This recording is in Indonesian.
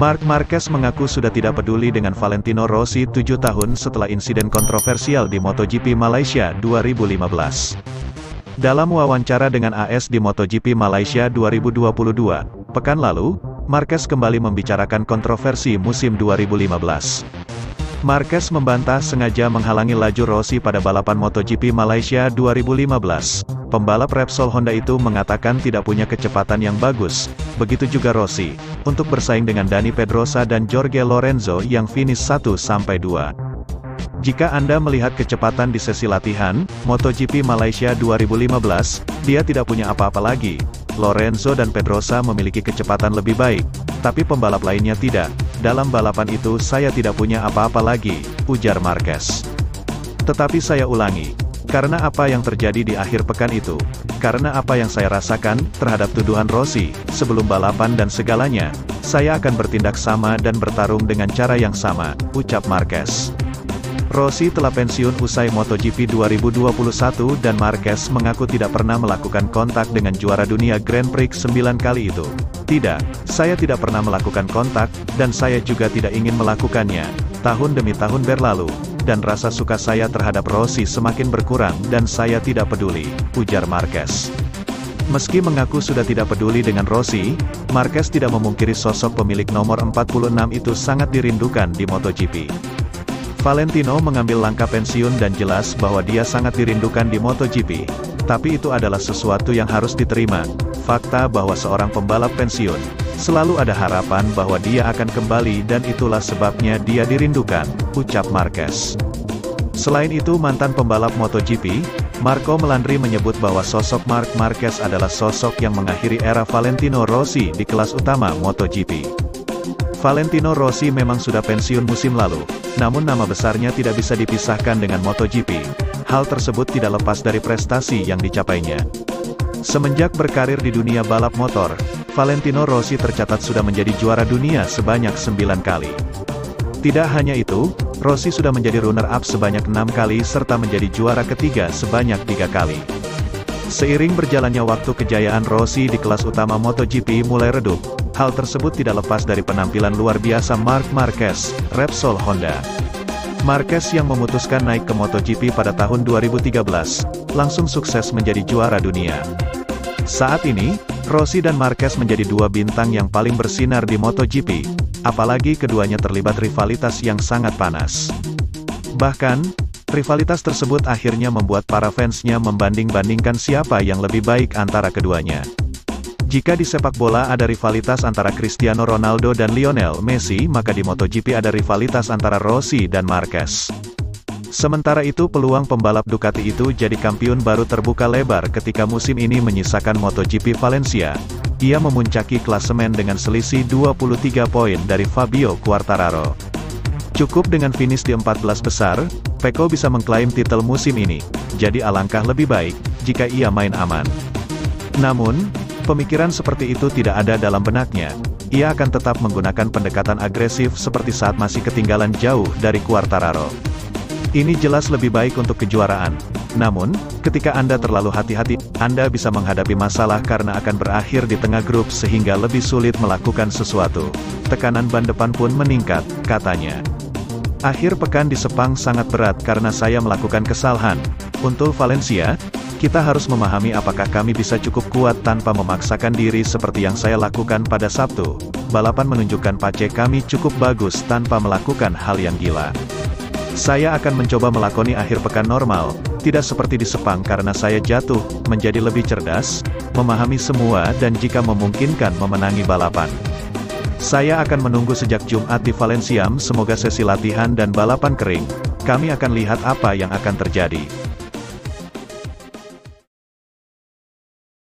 Marc Marquez mengaku sudah tidak peduli dengan Valentino Rossi 7 tahun setelah insiden kontroversial di MotoGP Malaysia 2015. Dalam wawancara dengan AS di MotoGP Malaysia 2022, pekan lalu, Marquez kembali membicarakan kontroversi musim 2015. Marquez membantah sengaja menghalangi laju Rossi pada balapan MotoGP Malaysia 2015. Pembalap Repsol Honda itu mengatakan tidak punya kecepatan yang bagus, begitu juga Rossi, untuk bersaing dengan Dani Pedrosa dan Jorge Lorenzo yang finish 1-2. Jika Anda melihat kecepatan di sesi latihan, MotoGP Malaysia 2015, dia tidak punya apa-apa lagi. Lorenzo dan Pedrosa memiliki kecepatan lebih baik, tapi pembalap lainnya tidak. Dalam balapan itu saya tidak punya apa-apa lagi, ujar Marquez. Tetapi saya ulangi, karena apa yang terjadi di akhir pekan itu, karena apa yang saya rasakan terhadap tuduhan Rossi, sebelum balapan dan segalanya, saya akan bertindak sama dan bertarung dengan cara yang sama, ucap Marquez. Rossi telah pensiun usai MotoGP 2021 dan Marquez mengaku tidak pernah melakukan kontak dengan juara dunia Grand Prix 9 kali itu. Tidak, saya tidak pernah melakukan kontak, dan saya juga tidak ingin melakukannya. Tahun demi tahun berlalu, dan rasa suka saya terhadap Rossi semakin berkurang dan saya tidak peduli, ujar Marquez. Meski mengaku sudah tidak peduli dengan Rossi, Marquez tidak memungkiri sosok pemilik nomor 46 itu sangat dirindukan di MotoGP. Valentino mengambil langkah pensiun dan jelas bahwa dia sangat dirindukan di MotoGP. Tapi itu adalah sesuatu yang harus diterima, fakta bahwa seorang pembalap pensiun, selalu ada harapan bahwa dia akan kembali dan itulah sebabnya dia dirindukan, ucap Marquez. Selain itu mantan pembalap MotoGP, Marco Melandri menyebut bahwa sosok Marc Marquez adalah sosok yang mengakhiri era Valentino Rossi di kelas utama MotoGP. Valentino Rossi memang sudah pensiun musim lalu, namun nama besarnya tidak bisa dipisahkan dengan MotoGP. Hal tersebut tidak lepas dari prestasi yang dicapainya. Semenjak berkarir di dunia balap motor, Valentino Rossi tercatat sudah menjadi juara dunia sebanyak 9 kali. Tidak hanya itu, Rossi sudah menjadi runner-up sebanyak 6 kali serta menjadi juara ketiga sebanyak 3 kali. Seiring berjalannya waktu kejayaan Rossi di kelas utama MotoGP mulai redup, hal tersebut tidak lepas dari penampilan luar biasa Marc Marquez, Repsol Honda. Marquez yang memutuskan naik ke MotoGP pada tahun 2013, langsung sukses menjadi juara dunia. Saat ini, Rossi dan Marquez menjadi dua bintang yang paling bersinar di MotoGP, apalagi keduanya terlibat rivalitas yang sangat panas. Bahkan, rivalitas tersebut akhirnya membuat para fansnya membanding-bandingkan siapa yang lebih baik antara keduanya. Jika di sepak bola ada rivalitas antara Cristiano Ronaldo dan Lionel Messi, maka di MotoGP ada rivalitas antara Rossi dan Marquez. Sementara itu peluang pembalap Ducati itu jadi kampiun baru terbuka lebar ketika musim ini menyisakan MotoGP Valencia. Ia memuncaki klasemen dengan selisih 23 poin dari Fabio Quartararo. Cukup dengan finish di 14 besar, Pecco bisa mengklaim titel musim ini, jadi alangkah lebih baik jika ia main aman. Namun, pemikiran seperti itu tidak ada dalam benaknya. Ia akan tetap menggunakan pendekatan agresif seperti saat masih ketinggalan jauh dari Quartararo. Ini jelas lebih baik untuk kejuaraan. Namun, ketika Anda terlalu hati-hati, Anda bisa menghadapi masalah karena akan berakhir di tengah grup sehingga lebih sulit melakukan sesuatu. Tekanan ban depan pun meningkat, katanya. Akhir pekan di Sepang sangat berat karena saya melakukan kesalahan. Untuk Valencia, kita harus memahami apakah kami bisa cukup kuat tanpa memaksakan diri seperti yang saya lakukan pada Sabtu. Balapan menunjukkan pace kami cukup bagus tanpa melakukan hal yang gila. Saya akan mencoba melakoni akhir pekan normal, tidak seperti di Sepang karena saya jatuh, menjadi lebih cerdas, memahami semua dan jika memungkinkan memenangi balapan. Saya akan menunggu sejak Jumat di Valencia, semoga sesi latihan dan balapan kering. Kami akan lihat apa yang akan terjadi.